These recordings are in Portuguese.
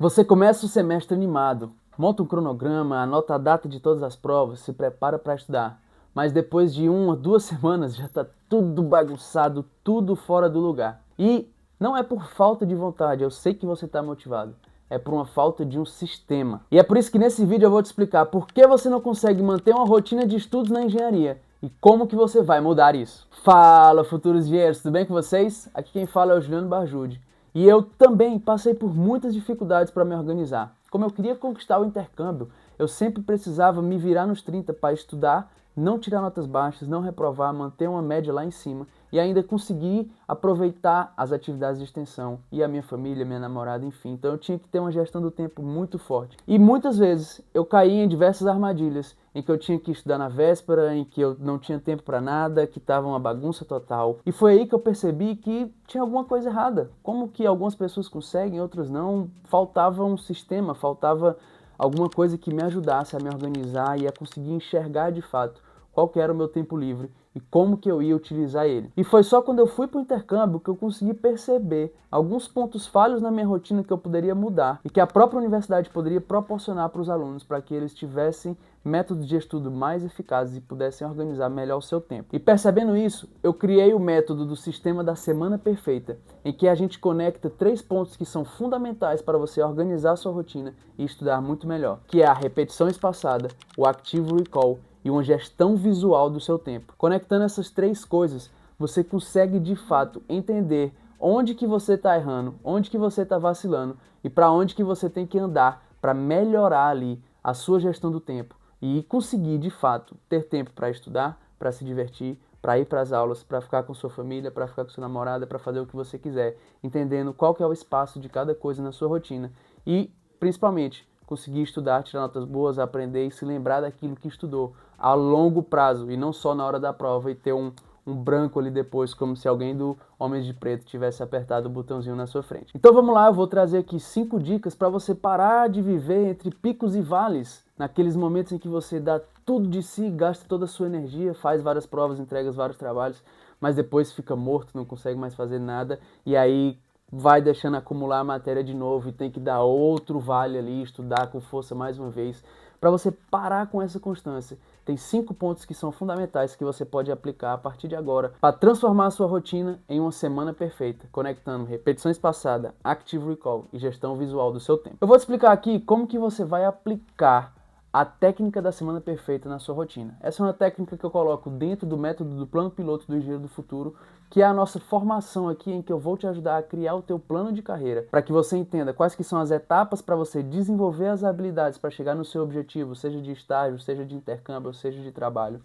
Você começa o semestre animado, monta um cronograma, anota a data de todas as provas, se prepara para estudar. Mas depois de 1 ou 2 semanas já está tudo bagunçado, tudo fora do lugar. E não é por falta de vontade, eu sei que você está motivado. É por uma falta de um sistema. E é por isso que nesse vídeo eu vou te explicar por que você não consegue manter uma rotina de estudos na engenharia e como que você vai mudar isso. Fala, futuros engenheiros, tudo bem com vocês? Aqui quem fala é o Juliano Barjude. E eu também passei por muitas dificuldades para me organizar. Como eu queria conquistar o intercâmbio, eu sempre precisava me virar nos 30 para estudar, não tirar notas baixas, não reprovar, manter uma média lá em cima e ainda conseguir aproveitar as atividades de extensão e a minha família, minha namorada, enfim. Então eu tinha que ter uma gestão do tempo muito forte. E muitas vezes eu caí em diversas armadilhas em que eu tinha que estudar na véspera, em que eu não tinha tempo para nada, que estava uma bagunça total. E foi aí que eu percebi que tinha alguma coisa errada. Como que algumas pessoas conseguem, outras não? Faltava um sistema, faltava alguma coisa que me ajudasse a me organizar e a conseguir enxergar de fato qual que era o meu tempo livre e como que eu ia utilizar ele. E foi só quando eu fui para o intercâmbio que eu consegui perceber alguns pontos falhos na minha rotina que eu poderia mudar e que a própria universidade poderia proporcionar para os alunos para que eles tivessem métodos de estudo mais eficazes e pudessem organizar melhor o seu tempo. E percebendo isso, eu criei o método do sistema da semana perfeita, em que a gente conecta 3 pontos que são fundamentais para você organizar a sua rotina e estudar muito melhor, que é a repetição espaçada, o Active Recall e uma gestão visual do seu tempo. Conectando essas 3 coisas, você consegue de fato entender onde que você está errando, onde que você está vacilando e para onde que você tem que andar para melhorar ali a sua gestão do tempo e conseguir de fato ter tempo para estudar, para se divertir, para ir para as aulas, para ficar com sua família, para ficar com sua namorada, para fazer o que você quiser, entendendo qual que é o espaço de cada coisa na sua rotina e, principalmente, conseguir estudar, tirar notas boas, aprender e se lembrar daquilo que estudou a longo prazo e não só na hora da prova e ter um branco ali depois, como se alguém do Homens de Preto tivesse apertado o botãozinho na sua frente. Então vamos lá, eu vou trazer aqui 5 dicas para você parar de viver entre picos e vales, naqueles momentos em que você dá tudo de si, gasta toda a sua energia, faz várias provas, entrega vários trabalhos, mas depois fica morto, não consegue mais fazer nada e aí vai deixando acumular a matéria de novo e tem que dar outro vale ali, estudar com força mais uma vez, para você parar com essa constância. Tem 5 pontos que são fundamentais que você pode aplicar a partir de agora para transformar a sua rotina em uma semana perfeita, conectando repetição espaçada, Active Recall e gestão visual do seu tempo. Eu vou te explicar aqui como que você vai aplicar a técnica da semana perfeita na sua rotina. Essa é uma técnica que eu coloco dentro do método do plano piloto do Engenheiro do Futuro, que é a nossa formação aqui em que eu vou te ajudar a criar o teu plano de carreira, para que você entenda quais que são as etapas para você desenvolver as habilidades para chegar no seu objetivo, seja de estágio, seja de intercâmbio, seja de trabalho,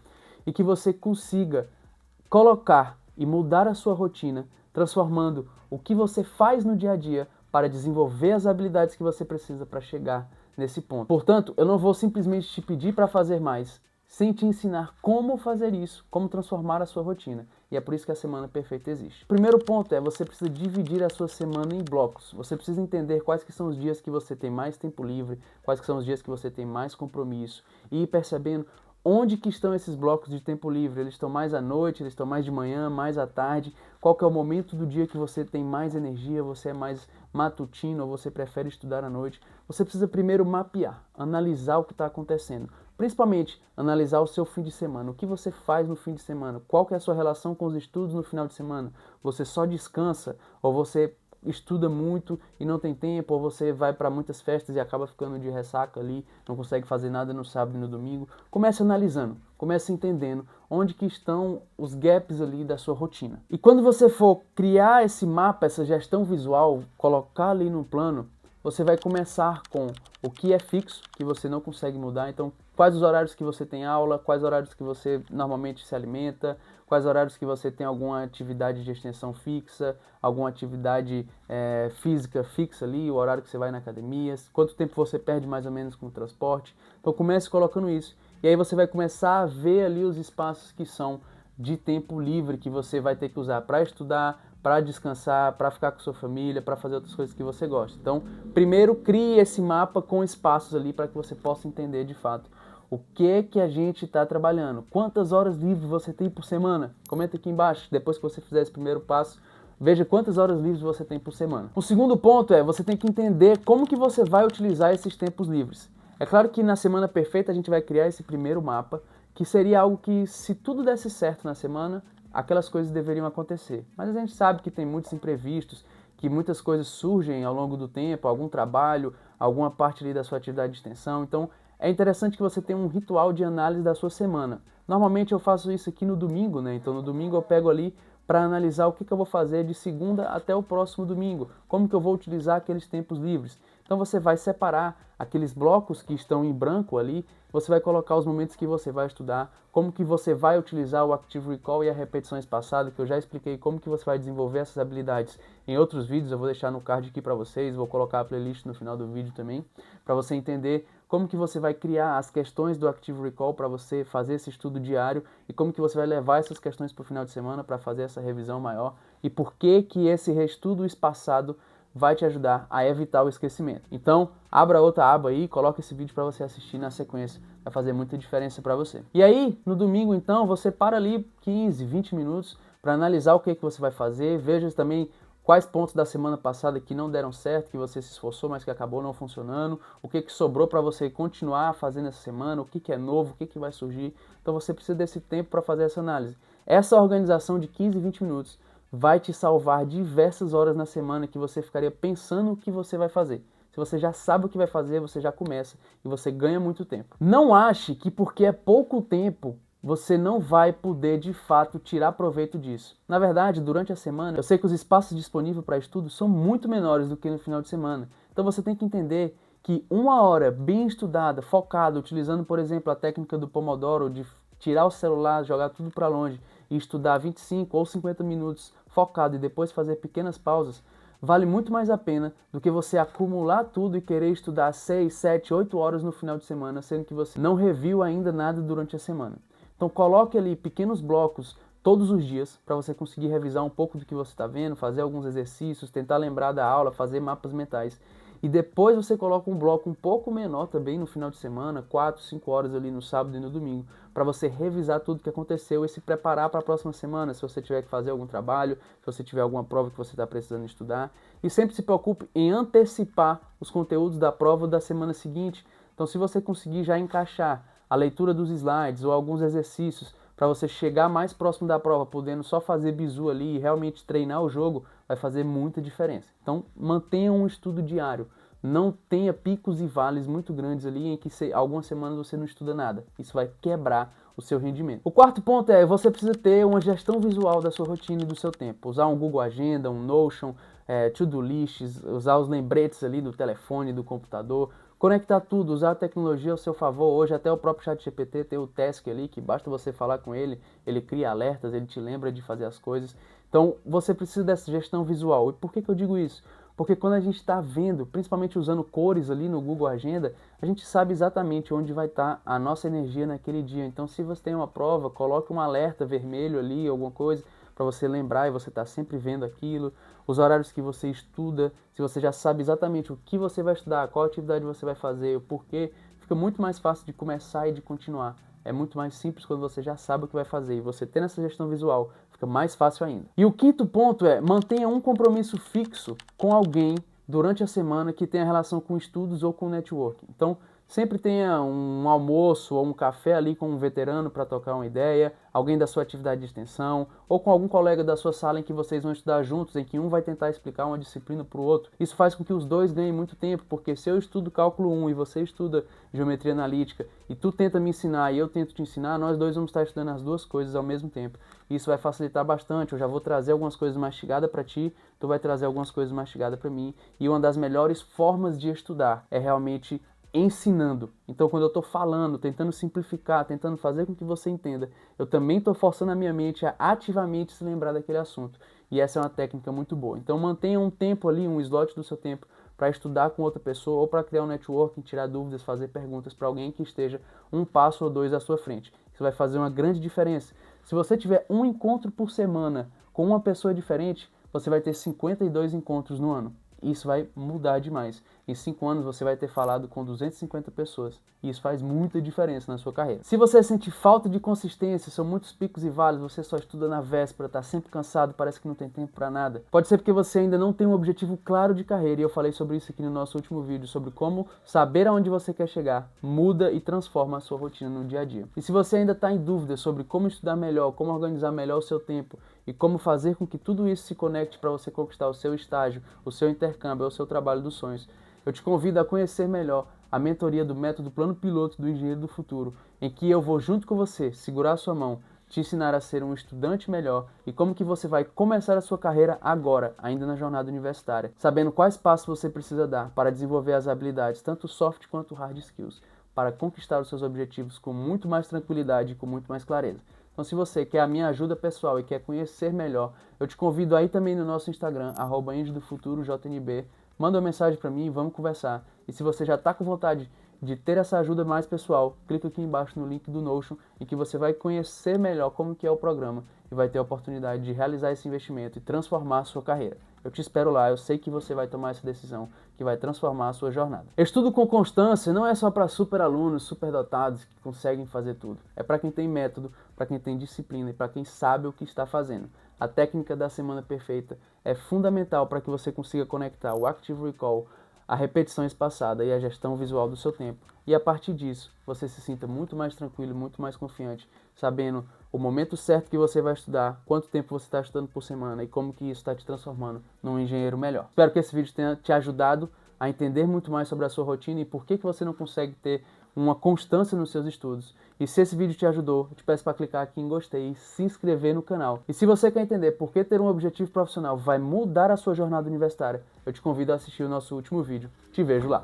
e que você consiga colocar e mudar a sua rotina, transformando o que você faz no dia a dia para desenvolver as habilidades que você precisa para chegar nesse ponto. Portanto, eu não vou simplesmente te pedir para fazer mais, sem te ensinar como fazer isso, como transformar a sua rotina. E é por isso que a semana perfeita existe. O primeiro ponto é você precisa dividir a sua semana em blocos. Você precisa entender quais que são os dias que você tem mais tempo livre, quais que são os dias que você tem mais compromisso e ir percebendo onde que estão esses blocos de tempo livre. Eles estão mais à noite, eles estão mais de manhã, mais à tarde. Qual que é o momento do dia que você tem mais energia, você é mais matutino ou você prefere estudar à noite? Você precisa primeiro mapear, analisar o que está acontecendo. Principalmente, analisar o seu fim de semana. O que você faz no fim de semana? Qual que é a sua relação com os estudos no final de semana? Você só descansa ou você estuda muito e não tem tempo, ou você vai para muitas festas e acaba ficando de ressaca ali, não consegue fazer nada no sábado e no domingo? Comece analisando, comece entendendo onde que estão os gaps ali da sua rotina. E quando você for criar esse mapa, essa gestão visual, colocar ali no plano, você vai começar com o que é fixo, que você não consegue mudar. Então, quais os horários que você tem aula, quais horários que você normalmente se alimenta, quais horários que você tem alguma atividade de extensão fixa, alguma atividade física fixa ali, o horário que você vai na academia, quanto tempo você perde mais ou menos com o transporte. Então, comece colocando isso. E aí você vai começar a ver ali os espaços que são de tempo livre que você vai ter que usar para estudar, para descansar, para ficar com sua família, para fazer outras coisas que você gosta. Então, primeiro crie esse mapa com espaços ali para que você possa entender de fato o que a gente está trabalhando. Quantas horas livres você tem por semana? Comenta aqui embaixo. Depois que você fizer esse primeiro passo, Veja quantas horas livres você tem por semana. O segundo ponto é, você tem que entender como que você vai utilizar esses tempos livres. É claro que na semana perfeita a gente vai criar esse primeiro mapa, que seria algo que, se tudo desse certo na semana, aquelas coisas deveriam acontecer. Mas a gente sabe que tem muitos imprevistos, que muitas coisas surgem ao longo do tempo, algum trabalho, alguma parte ali da sua atividade de extensão. Então, é interessante que você tenha um ritual de análise da sua semana. Normalmente eu faço isso aqui no domingo, né? Então no domingo eu pego ali para analisar o que eu vou fazer de segunda até o próximo domingo, como que eu vou utilizar aqueles tempos livres. Então você vai separar aqueles blocos que estão em branco ali, você vai colocar os momentos que você vai estudar, como que você vai utilizar o Active Recall e a repetição espaçada, que eu já expliquei como que você vai desenvolver essas habilidades em outros vídeos, eu vou deixar no card aqui para vocês, vou colocar a playlist no final do vídeo também, para você entender como que você vai criar as questões do Active Recall para você fazer esse estudo diário e como que você vai levar essas questões para o final de semana para fazer essa revisão maior e por que que esse reestudo espaçado vai te ajudar a evitar o esquecimento. Então, abra outra aba aí, coloca esse vídeo para você assistir na sequência, vai fazer muita diferença para você. E aí, no domingo então, você para ali 15, 20 minutos para analisar o que você vai fazer, veja também quais pontos da semana passada que não deram certo, que você se esforçou, mas que acabou não funcionando, o que sobrou para você continuar fazendo essa semana, o que é novo, o que vai surgir. Então você precisa desse tempo para fazer essa análise. Essa organização de 15, 20 minutos vai te salvar diversas horas na semana que você ficaria pensando o que você vai fazer. Se você já sabe o que vai fazer, você já começa e você ganha muito tempo. Não ache que porque é pouco tempo, você não vai poder de fato tirar proveito disso. Na verdade, durante a semana, eu sei que os espaços disponíveis para estudo são muito menores do que no final de semana. Então você tem que entender que uma hora bem estudada, focada, utilizando, por exemplo, a técnica do Pomodoro, de tirar o celular, jogar tudo para longe e estudar 25 ou 50 minutos focado e depois fazer pequenas pausas, vale muito mais a pena do que você acumular tudo e querer estudar 6, 7, 8 horas no final de semana, sendo que você não reviu ainda nada durante a semana. Então coloque ali pequenos blocos todos os dias para você conseguir revisar um pouco do que você está vendo, fazer alguns exercícios, tentar lembrar da aula, fazer mapas mentais. E depois você coloca um bloco um pouco menor também no final de semana, 4, 5 horas ali no sábado e no domingo, para você revisar tudo que aconteceu e se preparar para a próxima semana, se você tiver que fazer algum trabalho, se você tiver alguma prova que você está precisando estudar. E sempre se preocupe em antecipar os conteúdos da prova da semana seguinte. Então se você conseguir já encaixar a leitura dos slides ou alguns exercícios para você chegar mais próximo da prova, podendo só fazer bizu ali e realmente treinar o jogo, vai fazer muita diferença. Então mantenha um estudo diário, não tenha picos e vales muito grandes ali em que algumas semanas você não estuda nada. Isso vai quebrar o seu rendimento. O quarto ponto é, você precisa ter uma gestão visual da sua rotina e do seu tempo. Usar um Google Agenda, um Notion, to-do lists, usar os lembretes ali do telefone, do computador, conectar tudo, usar a tecnologia ao seu favor. Hoje até o próprio ChatGPT tem o Task ali, que basta você falar com ele, ele cria alertas, ele te lembra de fazer as coisas. Então você precisa dessa gestão visual. E por que eu digo isso? Porque quando a gente está vendo, principalmente usando cores ali no Google Agenda, a gente sabe exatamente onde vai estar a nossa energia naquele dia. Então se você tem uma prova, coloque um alerta vermelho ali, alguma coisa, para você lembrar e você estar sempre vendo aquilo. Os horários que você estuda, se você já sabe exatamente o que você vai estudar, qual atividade você vai fazer, o porquê, fica muito mais fácil de começar e de continuar. É muito mais simples quando você já sabe o que vai fazer e você tendo essa gestão visual, fica mais fácil ainda. E o quinto ponto é, mantenha um compromisso fixo com alguém durante a semana que tenha relação com estudos ou com networking. Então, sempre tenha um almoço ou um café ali com um veterano para trocar uma ideia, alguém da sua atividade de extensão, ou com algum colega da sua sala em que vocês vão estudar juntos, em que um vai tentar explicar uma disciplina para o outro. Isso faz com que os dois ganhem muito tempo, porque se eu estudo cálculo 1 e você estuda geometria analítica, e tu tenta me ensinar e eu tento te ensinar, nós dois vamos estar estudando as duas coisas ao mesmo tempo. Isso vai facilitar bastante, eu já vou trazer algumas coisas mastigadas para ti, tu vai trazer algumas coisas mastigadas para mim, e uma das melhores formas de estudar é realmente ensinando. Então quando eu estou falando, tentando simplificar, tentando fazer com que você entenda, eu também estou forçando a minha mente a ativamente se lembrar daquele assunto. E essa é uma técnica muito boa. Então mantenha um tempo ali, um slot do seu tempo para estudar com outra pessoa ou para criar um networking, tirar dúvidas, fazer perguntas para alguém que esteja um passo ou dois à sua frente. Isso vai fazer uma grande diferença. Se você tiver um encontro por semana com uma pessoa diferente, você vai ter 52 encontros no ano. Isso vai mudar demais. Em 5 anos você vai ter falado com 250 pessoas. E isso faz muita diferença na sua carreira. Se você sente falta de consistência, são muitos picos e vales, você só estuda na véspera, tá sempre cansado, parece que não tem tempo para nada. Pode ser porque você ainda não tem um objetivo claro de carreira, e eu falei sobre isso aqui no nosso último vídeo, sobre como saber aonde você quer chegar muda e transforma a sua rotina no dia a dia. E se você ainda está em dúvida sobre como estudar melhor, como organizar melhor o seu tempo e como fazer com que tudo isso se conecte para você conquistar o seu estágio, o seu intercâmbio, o seu trabalho dos sonhos, eu te convido a conhecer melhor a mentoria do método Plano Piloto do Engenheiro do Futuro, em que eu vou junto com você segurar a sua mão, te ensinar a ser um estudante melhor e como que você vai começar a sua carreira agora, ainda na jornada universitária, sabendo quais passos você precisa dar para desenvolver as habilidades, tanto soft quanto hard skills, para conquistar os seus objetivos com muito mais tranquilidade e com muito mais clareza. Então, se você quer a minha ajuda pessoal e quer conhecer melhor, eu te convido aí também no nosso Instagram, @EngenhoDoFuturoJNB, manda uma mensagem para mim e vamos conversar. E se você já está com vontade de ter essa ajuda mais pessoal, clica aqui embaixo no link do Notion, em que você vai conhecer melhor como que é o programa e vai ter a oportunidade de realizar esse investimento e transformar a sua carreira. Eu te espero lá, eu sei que você vai tomar essa decisão que vai transformar a sua jornada. Estudo com constância não é só para super alunos, superdotados que conseguem fazer tudo. É para quem tem método, para quem tem disciplina e para quem sabe o que está fazendo. A técnica da semana perfeita é fundamental para que você consiga conectar o Active Recall, a repetição espaçada e a gestão visual do seu tempo. E a partir disso, você se sinta muito mais tranquilo, muito mais confiante, sabendo o momento certo que você vai estudar, quanto tempo você está estudando por semana e como que isso está te transformando num engenheiro melhor. Espero que esse vídeo tenha te ajudado a entender muito mais sobre a sua rotina e por que você não consegue ter uma constância nos seus estudos. E se esse vídeo te ajudou, eu te peço para clicar aqui em gostei e se inscrever no canal. E se você quer entender por que ter um objetivo profissional vai mudar a sua jornada universitária, eu te convido a assistir o nosso último vídeo. Te vejo lá.